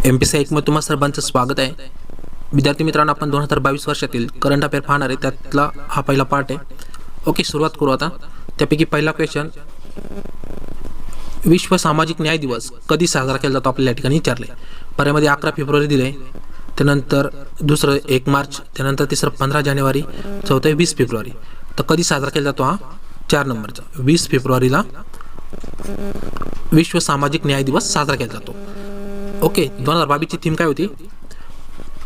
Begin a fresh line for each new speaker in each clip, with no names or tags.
MPSC मध्ये तुम्हा सर्वांचं स्वागत आहे. विद्यार्थी मित्रांनो, आपण 2022 वर्षातील करंट अफेअर पाहणार आहे. त्यातला हा पहिला पार्ट आहे. ओके, सुरुवात करू आता. त्यापैकी पहिला क्वेश्चन, विश्व सामाजिक न्याय दिवस कधी साजरा केला जातो आपल्या या ठिकाणी विचारले. पर्यामध्ये 11 फेब्रुवारी दिले, त्यानंतर दुसरं 1 मार्च, त्यानंतर तिसरं 15 जानेवारी, चौथं 20 फेब्रुवारी. तर कधी साजरा केला जातो? हा 4 नंबरचा 20 फेब्रुवारीला विश्व सामाजिक न्याय दिवस साजरा केला जातो. ओके, 2022 ची थीम काय होती?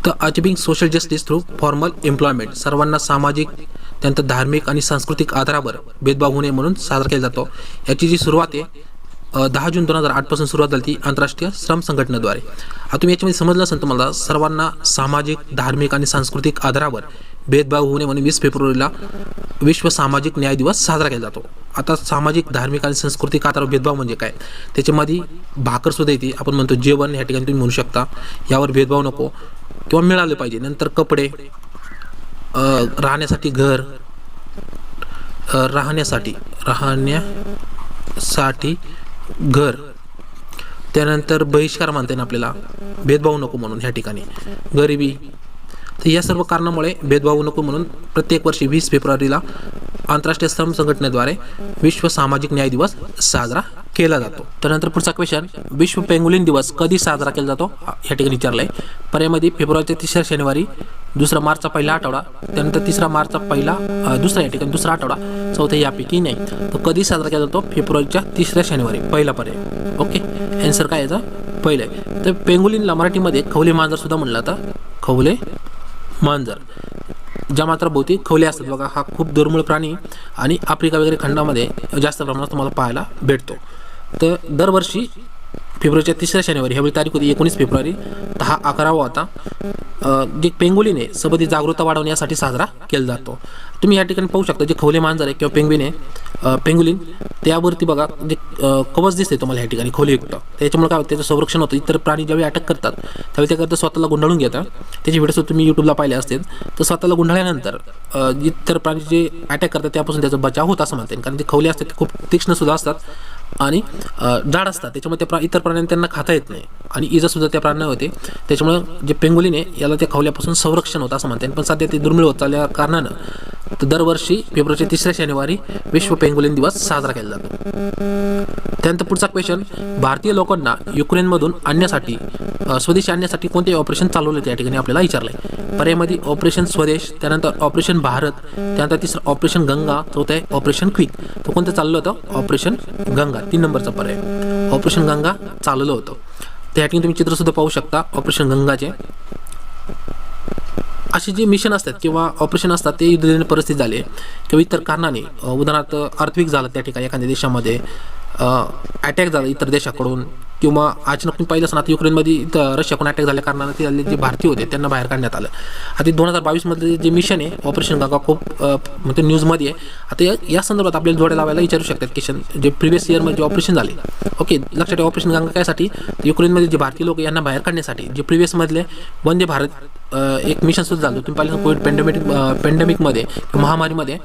तर achieving social justice through formal employment. सर्वांना सामाजिक, त्यानंतर धार्मिक आणि सांस्कृतिक आधारावर भेदभाव होऊ नये म्हणून साजरा केला जातो. याची जी सुरुवात आहे 10 जून 2008 पासून सुरुवात झाली ती आंतरराष्ट्रीय श्रम संघटनेद्वारे. आता तुम्ही याच्यामध्ये समजलं असेल तुम्हाला, सर्वांना सामाजिक, धार्मिक आणि सांस्कृतिक आधारावर भेदभाव होऊ नये म्हणून 20 फेब्रुवारीला विश्व सामाजिक न्याय दिवस साजरा केला जातो. आता सामाजिक, धार्मिक आणि सांस्कृतिक आधारावर भेदभाव म्हणजे काय? त्याच्यामध्ये भाकर सुद्धा येते. आपण म्हणतो जेवण, या ठिकाणी तुम्ही म्हणू शकता यावर भेदभाव नको किंवा मिळाले पाहिजे. नंतर कपडे, राहण्यासाठी घर, राहण्यासाठी घर, त्यानंतर बहिष्कार मानते ना आपल्याला, भेदभाव नको म्हणून ह्या ठिकाणी, गरिबी. तर या सर्व कारणामुळे भेदभाव नको म्हणून प्रत्येक वर्षी 20 फेब्रुवारीला आंतरराष्ट्रीय श्रम संघटनेद्वारे विश्व सामाजिक न्याय दिवस साजरा केला जातो. त्यानंतर पुढचा क्वेश्चन, विश्व पेंगुलिन दिवस कधी साजरा केला जातो या ठिकाणी विचारलाय. पर्यामध्ये फेब्रुवारीच्या 3 शनिवारी, 2 मार्चचा पहिला आठवडा, त्यानंतर 3 मार्चचा दुसरा, या ठिकाणी दुसरा आठवडा, चौथा यापैकी नाही. तर कधी साजरा केला जातो? फेब्रुवारीच्या 3 शनिवारी, पहिला पर्याय. ओके, आन्सर काय याचा? पहिलं आहे. तर पेंगुलिनला मराठीमध्ये खवले मांजर सुद्धा म्हणलं जातं. खवले मांजर, ज्या मात्र भोवती खवले असतात बघा. हा खूप दुर्मिळ प्राणी आणि आफ्रिका वगैरे खंडामध्ये जास्त प्रमाणात तुम्हाला पाहायला भेटतो. तर दरवर्षी फेब्रुवारीच्या 3 शनिवारी, ह्यावेळी तारीख होती 19 फेब्रुवारी, तर हा 11वा होता. जे पेंगुलिन आहे संबंधित जागरूकता वाढवण्यासाठी साजरा केला जातो. तुम्ही या ठिकाणी पाहू शकता जे खवले मांजर आहे किंवा पेंग्विन आहे, पेंगुलिन, त्यावरती बघा जे कवच दिसते तुम्हाला या ठिकाणी खोलीयुक्त. त्याच्यामुळे काय होतं? त्याचं संरक्षण होतं. इतर प्राणी ज्यावेळी अटक करतात त्यावेळी ते करता स्वतःला गुंडाळून घेतात. त्याचे व्हिडिओ तुम्ही यूट्यूबला पाहिले असतील. तर स्वतःला गुंडाळल्यानंतर इतर प्राणी जे अटॅक करतात त्यापासून त्याचा बचाव होत असं म्हणते. कारण ते खवले असतात ते खूप तीक्ष्णसुद्धा असतात आणि जाड असतात. त्याच्यामुळे त्या इतर प्राण्यांना त्यांना खाता येत नाही आणि इजासुद्धा त्या प्राण्यांना होते. त्याच्यामुळे जे पेंगुलिन आहे याला त्या खवल्यापासून संरक्षण होतं असं म्हणते. पण सध्या ते दुर्मिळ होत चालल्या कारणानं तर दरवर्षी फेब्रुवारीच्या 3 शनिवारी विश्व पेंगुलिन दिवस साजरा केला जातो. त्यानंतर पुढचा क्वेश्चन, भारतीय लोकांना युक्रेनमधून आणण्यासाठी, स्वदेशी आणण्यासाठी कोणते ऑपरेशन चालवले त्या ठिकाणी आपल्याला विचारलंय. पर्यायमध्ये ऑपरेशन स्वदेश, त्यानंतर ऑपरेशन भारत, त्यानंतर तिसरं ऑपरेशन गंगा, चौथं आहे ऑपरेशन क्विक. तो कोणतं चाललं होतं? ऑपरेशन गंगा, 3 नंबरचा पर्याय. ऑपरेशन गंगा चालवलं होतं. त्या ठिकाणी तुम्ही चित्रसुद्धा पाहू शकता ऑपरेशन गंगाचे. असे जे मिशन असतात किंवा ऑपरेशन असतात ते युद्धजन्य परिस्थिती झाली किंवा इतर कारणाने, उदाहरणार्थ आर्थिक झालं त्या ठिकाणी, एखाद्या देशामध्ये अटॅक झाला इतर देशाकडून, किंवा अचानक तुम्ही पाहिलं असं आता युक्रेनमध्ये रशियाकडून अटॅक झाल्या कारणानं ते जे भारतीय होते त्यांना बाहेर काढण्यात आलं. आता 2022 मध्ये जे मिशन आहे ऑपरेशन गंगा खूप म्हणजे न्यूजमध्ये आहे. आता या संदर्भात आपल्याला जोड्या लावायला विचारू शकतात क्वेश्चन, जे प्रिव्हियस इयरमध्ये जे ऑपरेशन झाले. ओके, लक्षात ठेवा ऑपरेशन गंगा कायसाठी? युक्रेनमध्ये जे भारतीय लोक यांना बाहेर काढण्यासाठी. जे प्रिव्हियसमधले वंदे भारत एक मिशन सुद्धा झालं. तुम्ही पाहिलं कोविड पॅन्डेमिकमध्ये, महामारीमध्ये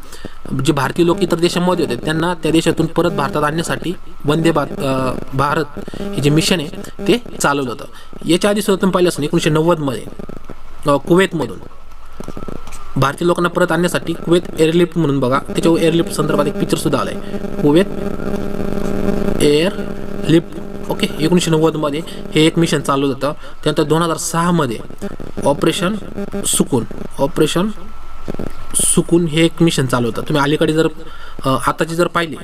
जे भारतीय लोक इतर देशांमध्ये होते त्यांना त्या देशातून परत भारतात आणण्यासाठी वंदे भारत हे जे मिशन आहे ते चालवलं होतं. याच्या आधी सुद्धा तुम्ही पाहिलं असेल 1990 मध्ये कुवेतमधून भारतीय लोकांना परत आणण्यासाठी कुवेत एअरलिफ्ट म्हणून बघा, त्याच्यावर एअरलिफ्ट संदर्भात एक पिक्चर सुद्धा आलाय, कुवेत एअरलिफ्ट. ओके, 1990 मध्ये हे एक मिशन चालू होतं. त्यानंतर 2006 मध्ये ऑपरेशन सुकून हे एक मिशन चालू होतं. तुम्ही अलीकडे जर आताची जर पाहिली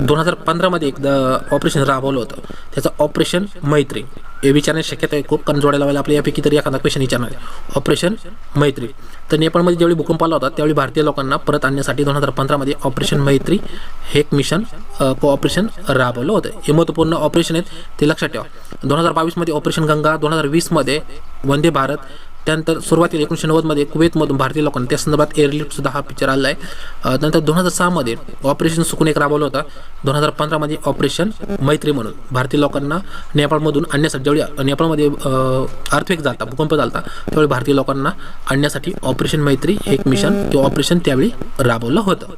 2015 मध्ये एक ऑपरेशन राबवलं होतं, त्याचं ऑपरेशन मैत्री. हे विचारण्याची शक्यता आहे खूप, कारण जोडायला लावायला आपल्या यापैकी तरी एखादा क्वेश्चन विचारणार आहे. ऑपरेशन मैत्री. तर नेपाळमध्ये ज्यावेळी भूकंप आला होता त्यावेळी भारतीय लोकांना परत आणण्यासाठी 2015 मध्ये ऑपरेशन मैत्री हे एक मिशन ऑपरेशन राबवलं होतं. हे महत्त्वपूर्ण ऑपरेशन आहेत, ते लक्षात ठेवा. 2022 मध्ये ऑपरेशन गंगा, 2020 मध्ये वंदे भारत, त्यानंतर सुरुवातीला 1990 मध्ये कुवेतमधून भारतीय लोकांना त्या संदर्भात एअरलिफ्ट सुद्धा हा पिक्चर आला आहे. नंतर 2006 मध्ये ऑपरेशन सुकून एक राबवलं होतं. 2015 मध्ये ऑपरेशन मैत्री म्हणून भारतीय लोकांना नेपाळमधून आणण्यासाठी, ज्यावेळी नेपाळमध्ये अर्थक्वेक झाला, भूकंप झाला, त्यावेळी भारतीय लोकांना आणण्यासाठी ऑपरेशन मैत्री हे एक मिशन किंवा ऑपरेशन त्यावेळी राबवलं होतं.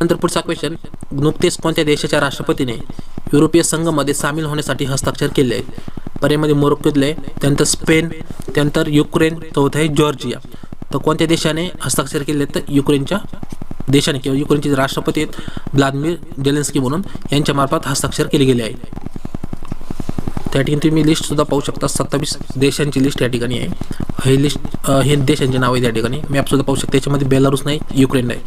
नंतर पुढचा क्वेश्चन, नुकतेच कोणत्या देशाच्या राष्ट्रपतीने युरोपीय संघामध्ये सामील होण्यासाठी हस्ताक्षर केले आहे? पर्यायामध्ये मोरोक्कोतलं आहे, त्यानंतर स्पेन, त्यानंतर युक्रेन, चौथं आहे जॉर्जिया. तर कोणत्या देशाने हस्ताक्षर केले तर युक्रेनच्या देशाने किंवा युक्रेनचे राष्ट्रपती आहेत व्लादिमीर झेलेन्स्की म्हणून यांच्यामार्फत हस्ताक्षर केले गेले आहे. त्या ठिकाणी तुम्ही लिस्टसुद्धा पाहू शकता. 27 देशांची लिस्ट या ठिकाणी आहे. हे लिस्ट हे देशांचे नाव आहे त्या ठिकाणी. मॅपसुद्धा पाहू शकता. त्याच्यामध्ये बेलारूस नाही, युक्रेन नाही.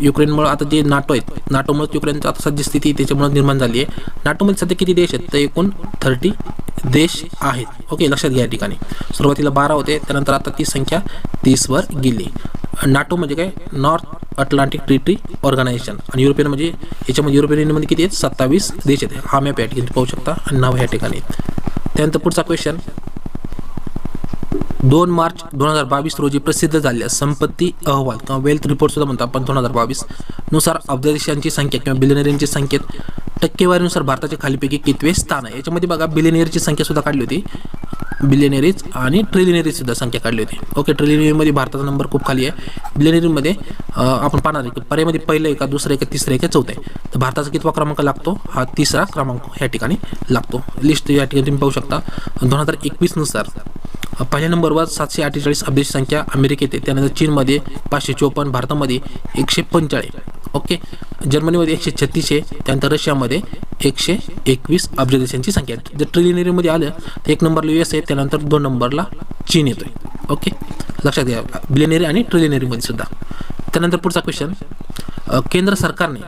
युक्रेनमुळे आता जे नाटो आहेत, नाटोमुळे युक्रेनची आता सध्या स्थिती त्याच्यामुळे निर्माण झाली आहे. नाटोमध्ये सध्या किती देश आहेत तर एकूण 30 देश आहेत. ओके, लक्षात घ्या. या ठिकाणी सुरुवातीला 12 होते, त्यानंतर आता ती संख्या 30 वर गेली. नाटो म्हणजे काय, नॉर्थ अटलांटिक ट्रीटी ऑर्गनायझेशन. आणि युरोपियन म्हणजे याच्यामध्ये युरोपियन युनियनमध्ये किती आहेत 27 देश आहेत. हा मॅप या ठिकाणी पाहू शकता आणि नाव या ठिकाणी. त्यानंतर पुढचा क्वेश्चन, 2 मार्च 2022 रोजी प्रसिद्ध झालेल्या संपत्ती अहवाल किंवा वेल्थ रिपोर्ट सुद्धा म्हणतो आपण 2022 नुसार अब्जाधीशांची संख्या किंवा बिलियनरींची संख्येत टक्केवारीनुसार भारताच्या खालीपैकी कितवे स्थान आहे. याच्यामध्ये बघा बिलियनरीची संख्या सुद्धा काढली होती, बिलियनरीज आणि ट्रिलियनरीज सुद्धा संख्या काढली होती. ओके, ट्रिलियनरीमध्ये भारताचा नंबर खूप खाली आहे. बिलियनरीमध्ये आपण पाहणार आहे की पर्यायामध्ये पहिलं आहे का, दुसरं आहे का, तिसरं आहे का, चौथं आहे. तर भारताचा कितवा क्रमांक लागतो, हा 3रा क्रमांक या ठिकाणी लागतो. लिस्ट या ठिकाणी तुम्ही पाहू शकता. 2021 नुसार पहिल्या नंबरवर 748 अब्जाची संख्या अमेरिकेत आहे. त्यानंतर चीनमध्ये 554, भारतामध्ये 145. ओके, जर्मनीमध्ये 136 आहे. त्यानंतर रशियामध्ये 121 अब्ज देशांची संख्या आहे. जर ट्रिलियनरीमध्ये आलं तर 1 नंबरला US आहे, त्यानंतर 2 नंबरला चीन येतोय. ओके, लक्षात घ्या बिलियनरी आणि ट्रिलियनरीमध्ये सुद्धा. त्यानंतर पुढचा क्वेश्चन, केंद्र सरकारने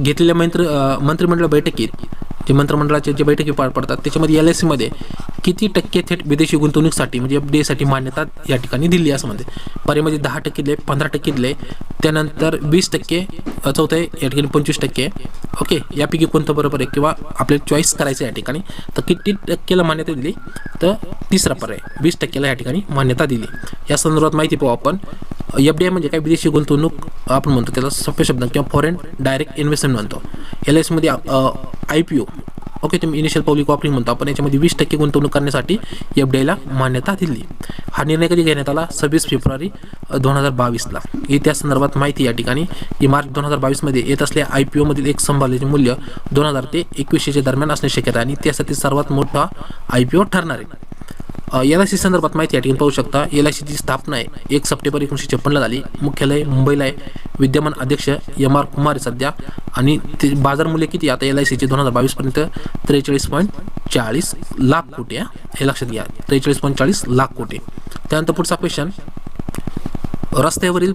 घेतलेल्या मंत्रिमंडळ बैठकीत जे मंत्रिमंडळाचे जे बैठकी पार पडतात त्याच्यामध्ये LIC मध्ये किती टक्के थेट विदेशी गुंतवणुकीसाठी म्हणजे FDI साठी मान्यता या ठिकाणी दिली असं म्हणते. पर्यायामध्ये 10% दिले, 15% दिले, त्यानंतर 20%, चौथं आहे या ठिकाणी 25%. ओके, यापैकी कोणतं बरोबर आहे किंवा आपल्याला चॉईस करायचं या ठिकाणी. तर किती टक्केला मान्यता दिली तर 3रा पर्याय 20%ला या ठिकाणी मान्यता दिली. या संदर्भात माहिती पाहू आपण. FDI म्हणजे काय, विदेशी गुंतवणूक आपण म्हणतो, त्याला सोप्या शब्दात किंवा फॉरेन डायरेक्ट इन्व्हेस्टमेंट म्हणतो. LIC मध्ये IPO, ओके, तुम्ही इनिशियल पब्लिक ऑफरिंग म्हणतो आपण, याच्यामध्ये 20% गुंतवणूक करण्यासाठी FDIला मान्यता दिली. हा निर्णय कधी घेण्यात आला, 26 फेब्रुवारी 2022ला. ही त्या संदर्भात माहिती या ठिकाणी. की मार्च 2022 मध्ये येत असलेल्या IPO मधील एक संभाव्य मूल्य 2000 ते 2100 दरम्यान असणे शक्यता आणि त्यासाठी सर्वात मोठा IPO ठरणार आहे. LIC संदर्भात माहिती या ठिकाणी पाहू शकता. LICची स्थापना आहे 1 सप्टेंबर 1956ला झाली. मुख्यालय मुंबईला आहे. विद्यमान अध्यक्ष MR कुमार आहे सध्या. आणि ते बाजार मूल्य किती आता LICचे 2022 पर्यंत 43.40 लाख कोटी आहे. हे लक्षात घ्या, 43.40 लाख कोटी. त्यानंतर पुढचा क्वेश्चन, रस्त्यावरील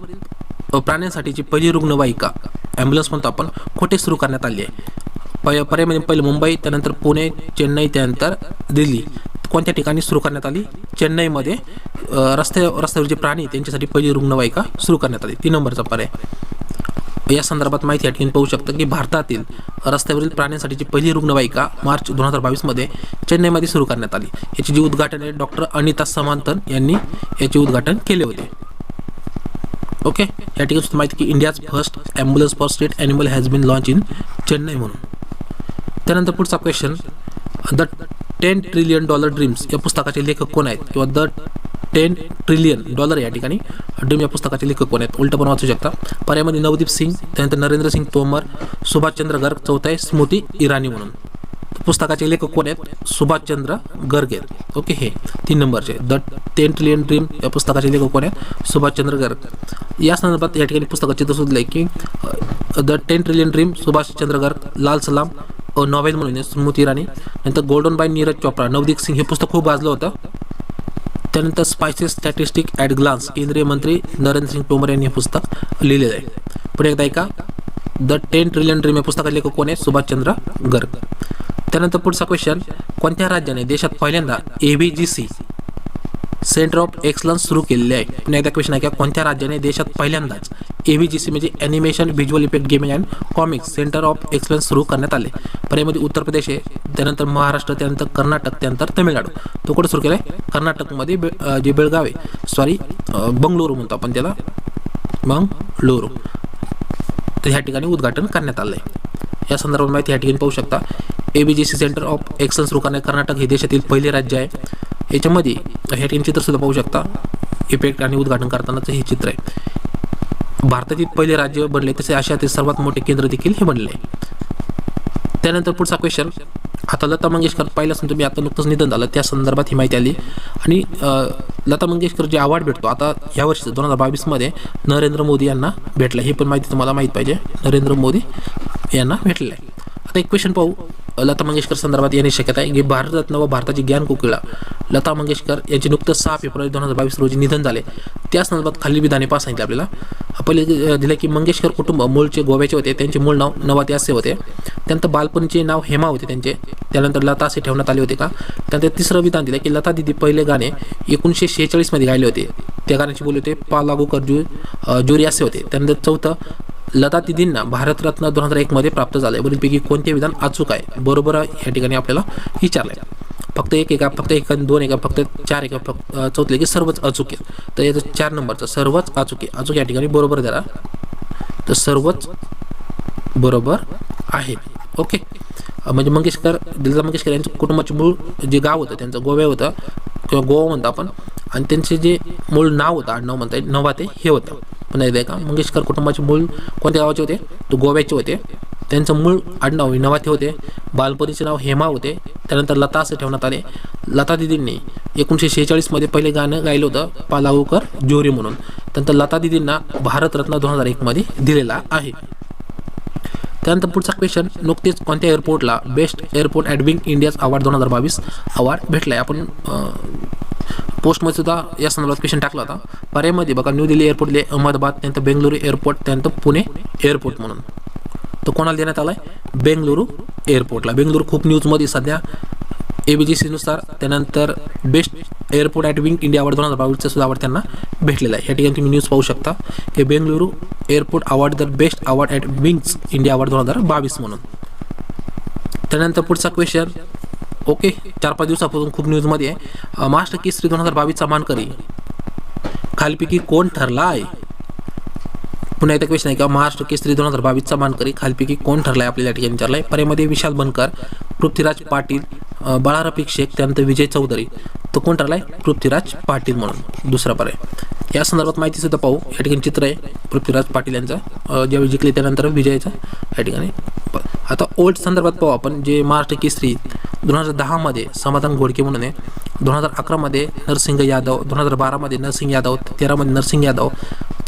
प्राण्यांसाठीची पहिली रुग्णवाहिका ॲम्ब्युलन्स म्हणतो आपण कुठे सुरू करण्यात आली आहे. पर्यायामध्ये पहिलं मुंबई, त्यानंतर पुणे, चेन्नई, त्यानंतर दिल्ली. कोणत्या ठिकाणी सुरू करण्यात आली, चेन्नईमध्ये रस्त्यावर जे प्राणी त्यांच्यासाठी पहिली रुग्णवाहिका सुरू करण्यात आली. 3 नंबरचा पर्याय. या संदर्भात माहिती या ठिकाणी पाहू शकता की भारतातील रस्त्यावरील प्राण्यांसाठीची पहिली रुग्णवाहिका मार्च 2022 मध्ये चेन्नईमध्ये सुरू करण्यात आली. याचे जे उद्घाटन आहे डॉक्टर अनिता समांतन यांनी याचे उद्घाटन केले होते. ओके, या ठिकाणी माहिती की India's first ambulance for state animal has been launch in Chennai म्हणून. त्यानंतर पुढचा क्वेश्चन, द $10 ट्रिलियन ड्रीम्स या पुस्तकाचे लेखक कोण आहेत किंवा द $10 ट्रिलियन या ठिकाणी ड्रीम या पुस्तकाचे लेखक कोण आहेत, उलट पण वाचू शकता. पर्यायामध्ये नवदीप सिंग, त्यानंतर नरेंद्र सिंग तोमर, सुभाषचंद्र गर्ग, चौथा आहे स्मृती इराणी म्हणून. पुस्तकाचे लेखक कोण आहेत, सुभाषचंद्र गर्ग आहेत. ओके, हे 3 नंबरचे. द 10 ट्रिलियन ड्रीम या पुस्तकाचे लेखक कोण आहेत, सुभाषचंद्र गर्ग. या संदर्भात या ठिकाणी पुस्तकाचे चित्र सुचले की the 10 trillion dream Subhash Chandra Garg, Lal Salaam novel म्हणून स्मृती इराणी, नंतर गोल्डन बाय नीरज चोप्रा, नवदीप सिंग. हे पुस्तक खूप गाजलं होतं. त्यानंतर स्पायसेस स्टॅटिस्टिक ॲट ग्लान्स, केंद्रीय मंत्री नरेंद्र सिंग तोमर यांनी हे पुस्तक लिहिलेलं आहे. पुढे एकदा ऐका, द 10 ट्रिलियन ड्रीम या पुस्तकाचे लेखक कोण आहे, सुभाषचंद्र गर्ग. त्यानंतर पुढचा क्वेश्चन, कोणत्या राज्याने देशात पहिल्यांदा ABGC सेंटर ऑफ एक्सलन्स सुरू केलेले आहे. पुन्हा एकदा क्वेश्चन आहे का, कोणत्या राज्याने देशात पहिल्यांदाच ABGC म्हणजे animation visual effect gaming and comics centre of excellence सुरू करण्यात आले. पर्यायामध्ये उत्तर प्रदेश आहे, त्यानंतर महाराष्ट्र, त्यानंतर कर्नाटक, त्यानंतर तमिळनाडू. तो कुठे सुरू केला आहे, कर्नाटकमध्ये जे बेळगाव आहे, बंगळुरू म्हणतो आपण त्याला, बंगळुरू. तर ह्या ठिकाणी उद्घाटन करण्यात आलं आहे. या संदर्भात माहिती या ठिकाणी पाहू शकता. ABGC सेंटर ऑफ एक्सलन्स सुरू करण्यात कर्नाटक हे देशातील पहिले राज्य आहे. याच्यामध्ये ह्या ठिकाणी चित्रसुद्धा पाहू शकता. इफेक्ट आणि उद्घाटन करतानाचं हे चित्र आहे. भारतातील पहिले राज्य बनले, तसे आशियातील सर्वात मोठे केंद्र देखील हे बनले. त्यानंतर पुढचा क्वेश्चन, आता लता मंगेशकर पाहिलं असेल तुम्ही, आता नुकतंच निधन झालं, त्या संदर्भात ही माहिती आली. आणि लता मंगेशकर जे अवॉर्ड भेटतो आता ह्या वर्षी 2022मध्ये नरेंद्र मोदी यांना भेटला. ही पण माहिती तुम्हाला माहीत पाहिजे, नरेंद्र मोदी यांना भेटलेलं आहे. आता एक क्वेश्चन पाहू लता मंगेशकर संदर्भात येण्याची शक्यता आहे की भारतरत्न व भारताची ज्ञान कोकिळा लता मंगेशकर यांचे नुकतंच 6 फेब्रुवारी 2022 रोजी निधन झाले. त्या संदर्भात खालील विधाने पास सांगितले आपल्याला. पहिले दिले की मंगेशकर कुटुंब मूळचे गोव्याचे होते, त्यांचे मूळ नाव नवाते असे होते. त्यानंतर बालपणीचे नाव हेमा होते त्यांचे, त्यानंतर लता असे ठेवण्यात आले होते का. त्यानंतर तिसरं विधान दिलं की लता दिदी पहिले गाणे 1946मध्ये गायले होते, त्या गाण्याचे बोलले होते पा लागू कर जोरी असे होते. त्यानंतर चौथं लता दिदींना भारतरत्न 2001मध्ये प्राप्त झाले. वरीलपैकी कोणते विधान अचूक आहे, बरोबर या ठिकाणी आपल्याला विचारलं आहे. फक्त एक फक्त एक दोन एक फक्त 4 एक फक्त चौथले की सर्वच अचूक आहे. तर याचं 4 नंबरचं सर्वच अचूक आहे, अचूक या ठिकाणी बरोबर द्या. तर सर्वच बरोबर आहे. ओके, म्हणजे लता मंगेशकर यांचं कुटुंबाचे मूळ जे गाव होतं त्यांचं गोवा होतं किंवा गोवा म्हणतो आपण, आणि त्यांचे जे मूळ नाव होतं, आडनाव म्हणता येईल, नवाते हे होतं. पण एकदा का मंगेशकर कुटुंबाचे मूळ कोणत्या गावाचे होते, तो गोव्याचे होते. त्यांचं मूळ आडनाव नवाते होते. बालपणीचे नाव हेमा होते. त्यानंतर लता असे ठेवण्यात आले. लता दिदींनी 1946मध्ये पहिले गाणं गायलं होतं पा लागू कर जोरी म्हणून. त्यानंतर लता दिदींना भारतरत्न 2001मध्ये दिलेला आहे. त्यानंतर पुढचा क्वेश्चन, नुकतेच कोणत्या एअरपोर्टला best airport at wing India's award 2022 award भेटला आहे. आपण पोस्टमध्ये सुद्धा या संदर्भात क्वेश्चन टाकला होता. पर्यायमध्ये बघा न्यू दिल्ली एअरपोर्ट, अहमदाबाद, त्यानंतर बेंगलुरू एअरपोर्ट, त्यानंतर पुणे एअरपोर्ट म्हणून. तो कोणाला देण्यात आला आहे, बेंगलुरू एअरपोर्टला. बेंगलुरू खूप न्यूजमध्ये सध्या ABGCनुसार. त्यानंतर best airport at wing India award 2022चा सुद्धा अवॉर्ड त्यांना भेटलेला आहे. या ठिकाणी तुम्ही न्यूज पाहू शकता की Bengaluru airport award the best award at wings India award 2022 म्हणून. त्यानंतर पुढचा क्वेश्चन, ओके, 4-5 दिवसापासून खूप न्यूजमध्ये आहे. महाराष्ट्र केसरी 2022चा मानकरी खालीलपैकी कोण ठरला आहे. पुन्हा एकदा क्वेश्चन आहे का महाराष्ट्र केसरी 2022चा मानकरी खालीलपैकी कोण ठरला आहे, आपल्याला या ठिकाणी विचारला आहे. पर्यायमध्ये विशाल बनकर, पृथ्वीराज पाटील, बाळारफिक शेख, त्यानंतर विजय चौधरी. तो कोण ठरला आहे, पृथ्वीराज पाटील म्हणून दुसरा पर्याय. या संदर्भात माहिती सुद्धा पाहू. या ठिकाणी चित्र आहे पृथ्वीराज पाटील यांचा, ज्यावेळी जिंकले त्यानंतर विजयचा या ठिकाणी. आता ओल्ड संदर्भात पाहू आपण. जे महाराष्ट्र केसरी 2010मध्ये समाधान घोडके म्हणून आहे, 2011मध्ये नरसिंग यादव, 2012मध्ये नरसिंग यादव, 13मध्ये नरसिंग यादव,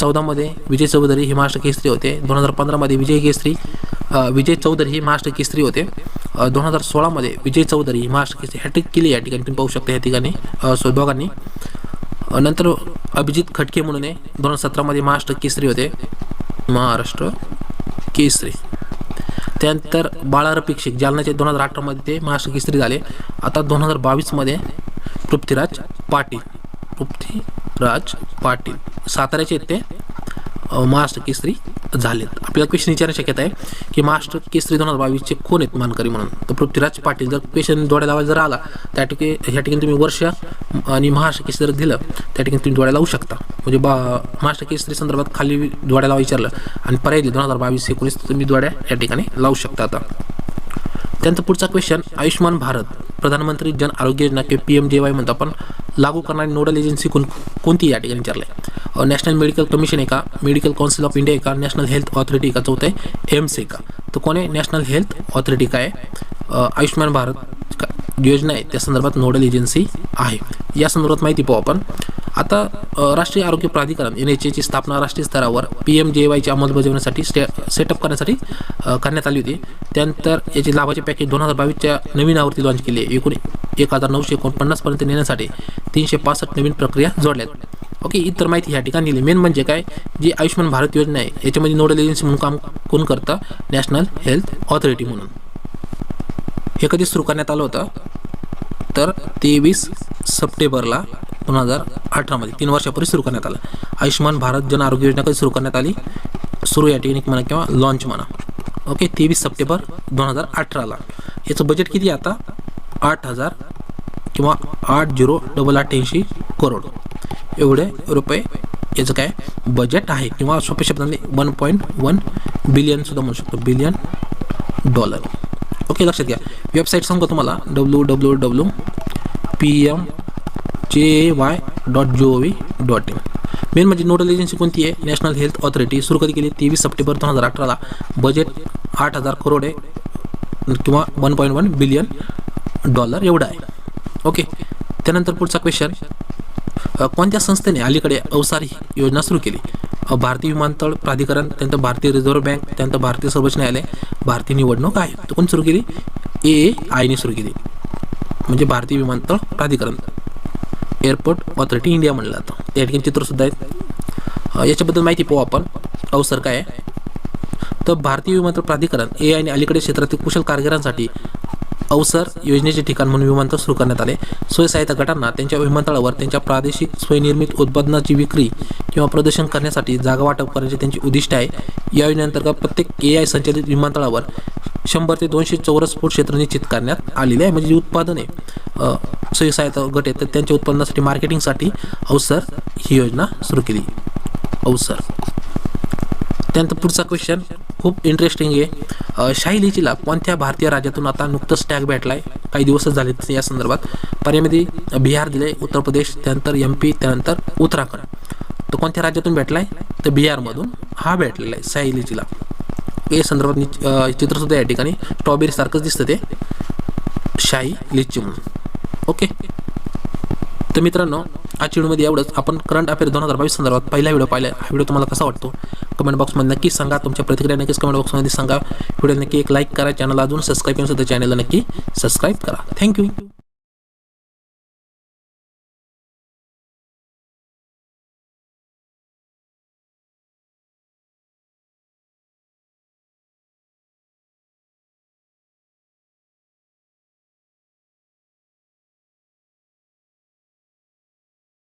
14मध्ये विजय चौधरी हे महाराष्ट्र केसरी होते. 2015मध्ये विजय चौधरी ही महाराष्ट्र केसरी होते. 2016मध्ये विजय चौधरी ही महाराष्ट्र केसरी हॅट्रिक केली या ठिकाणी तुम्ही पाहू शकता या ठिकाणी दोघांनी. नंतर अभिजित खटके म्हणून आहे, 2017मध्ये महाराष्ट्र केसरी होते, महाराष्ट्र केसरी. त्यानंतर बाळारफिक शेख जालन्याचे 2018मध्ये ते महाराष्ट्र केसरी झाले. आता 2022मध्ये पृथ्वीराज पाटील साताऱ्याचे आहेत ते महाराष्ट्र केसरी झालेत. आपल्याला क्वेश्चन विचारण्याची शक्यता आहे की महाराष्ट्र केसरी 2022चे कोण आहेत मानकरी म्हणून. तर पृथ्वीराज पाटील. जर क्वेश्चन डोळ्या लावायला जर आला त्या ठिकाणी तुम्ही वर्ष आणि महाराष्ट्र केसरी जर दिलं त्या ठिकाणी तुम्ही डोळ्या लावू शकता. म्हणजे महाराष्ट्र केसरी संदर्भात खाली डोळ्या लावा विचारलं आणि पर्याय 2022-19 तुम्ही डोळ्या या ठिकाणी लावू शकता. आता त्यानंतर पुढचा क्वेश्चन, आयुष्यमान भारत प्रधानमंत्री जन आरोग्य योजना किंवा PMJY म्हणतो आपण, लागू करणारी नोडल एजन्सी कोणती या ठिकाणी विचारलं आहे. नॅशनल मेडिकल कमिशन आहे का, मेडिकल काउन्सिल ऑफ इंडिया आहे का, नॅशनल हेल्थ ऑथॉरिटी का, चौथं आहे एम्स आहे का. तर कोण आहे, नॅशनल हेल्थ ऑथॉरिटी काय आहे, आयुष्यमान भारत योजना आहे त्या संदर्भात नोडल एजन्सी आहे. या संदर्भात माहिती पाहू आपण. आता राष्ट्रीय आरोग्य प्राधिकरण NHA ची स्थापना राष्ट्रीय स्तरावर PMJYची अंमलबजावणीसाठी सेटअप करण्यासाठी करण्यात आली होती. त्यानंतर याची लाभाचे पॅकेज 2022च्या नवीन आवृत्ती लॉन्च केली आहे. एकूण 1949 पर्यंत नेण्यासाठी 365 नवीन प्रक्रिया जोडल्यात. ओके, इतर माहिती ह्या ठिकाणी दिली. मेन म्हणजे काय, जी आयुष्यमान भारत योजना आहे याच्यामध्ये नोडल एजन्सी म्हणून काम कोण करतं, नॅशनल हेल्थ ऑथॉरिटी म्हणून. हे कधी सुरू करण्यात आलं होतं, तर 23 सप्टेंबरला 2018मध्ये 3 वर्षापूर्वी सुरू करण्यात आलं. आयुष्यमान भारत जन आरोग्य योजना कधी सुरू करण्यात आली, सुरू या ठिकाणी म्हणा किंवा लॉन्च म्हणा. ओके, 23 सप्टेंबर 2018ला. याचं बजेट किती आहे आता, 8,000 किंवा 8,088 करोड एवढे रुपये याचं काय बजेट आहे, किंवा सोप्या शब्दांमध्ये 1.1 बिलियन सुद्धा म्हणू शकतो, बिलियन डॉलर. ओके, लक्षात घ्या. वेबसाईट सांगतो तुम्हाला www.pmjy.gov.in. मेन म्हणजे नोडल एजन्सी कोणती आहे, नॅशनल हेल्थ ऑथॉरिटी. सुरू कधी केली, 23 सप्टेंबर 2018ला. बजेट 8,000 करोड आहे. किंवा 1.1 बिलियन डॉलर एवढा आहे. ओके. त्यानंतर पुढचा क्वेश्चन, कोणत्या संस्थेने अलीकडे अवसार ही योजना सुरू केली? भारतीय विमानतळ प्राधिकरण, त्यानंतर भारतीय रिझर्व्ह बँक, त्यानंतर भारतीय सर्वोच्च न्यायालय, भारतीय निवडणूक आयोग. कोण सुरू केली? AAI सुरू केली, म्हणजे भारतीय विमानतळ प्राधिकरण, एअरपोर्ट ऑथॉरिटी इंडिया म्हणलं जातं. त्या ठिकाणी चित्रसुद्धा आहेत. याच्याबद्दल माहिती पाहू आपण. अवसर काय आहे तर भारतीय विमानतळ प्राधिकरण AAI अलीकडे क्षेत्रातील कुशल कारागिरांसाठी अवसर योजनेचे ठिकाण म्हणून विमानतळ सुरू करण्यात आले. स्वयंसहायता गटांना त्यांच्या विमानतळावर त्यांच्या प्रादेशिक स्वयंनिर्मित उत्पादनाची विक्री किंवा प्रदर्शन करण्यासाठी जागा वाटप करण्याचे त्यांचे उद्दिष्ट आहे. या योजनेअंतर्गत प्रत्येक AI संचालित विमानतळावर 100 ते 200 चौरस फूट क्षेत्र निश्चित करण्यात आलेले आहे. म्हणजे जे उत्पादन आहे, स्वयंसहायता गट आहेत तर त्यांच्या उत्पादनासाठी मार्केटिंगसाठी अवसर ही योजना सुरू केली. अवसर. त्यानंतर पुढचा क्वेश्चन खूप इंटरेस्टिंग आहे. शाही लीचीला कोणत्या भारतीय राज्यातून आता नुकतंच टॅग भेटला आहे? काही दिवसच झाले या संदर्भात. पर्यायामध्ये बिहार दिले, उत्तर प्रदेश, त्यानंतर MP, त्यानंतर उत्तराखंड. तर कोणत्या राज्यातून भेटला आहे? तर बिहारमधून हा भेटलेला आहे शाही लीचीला. या संदर्भात चित्रसुद्धा या ठिकाणी स्ट्रॉबेरी सारखंच दिसतं ते शाही लीची म्हणून. ओके. तर मित्रांनो, आजच्या व्हिडिओमध्ये एवढंच. आपण करंट अफेअर 2022 संदर्भात पहिला व्हिडिओ पाहिला. हा व्हिडिओ तुम्हाला कसा वाटतो कमेंट बॉक्समध्ये नक्की सांगा. तुमच्या प्रतिक्रिया नक्कीच कमेंट बॉक्समध्ये सांगा. व्हिडिओ नक्की एक लाईक करा. चॅनल अजून सबस्क्राईब केलं तर चॅनलला नक्की सबस्क्राईब करा. थँक्यू.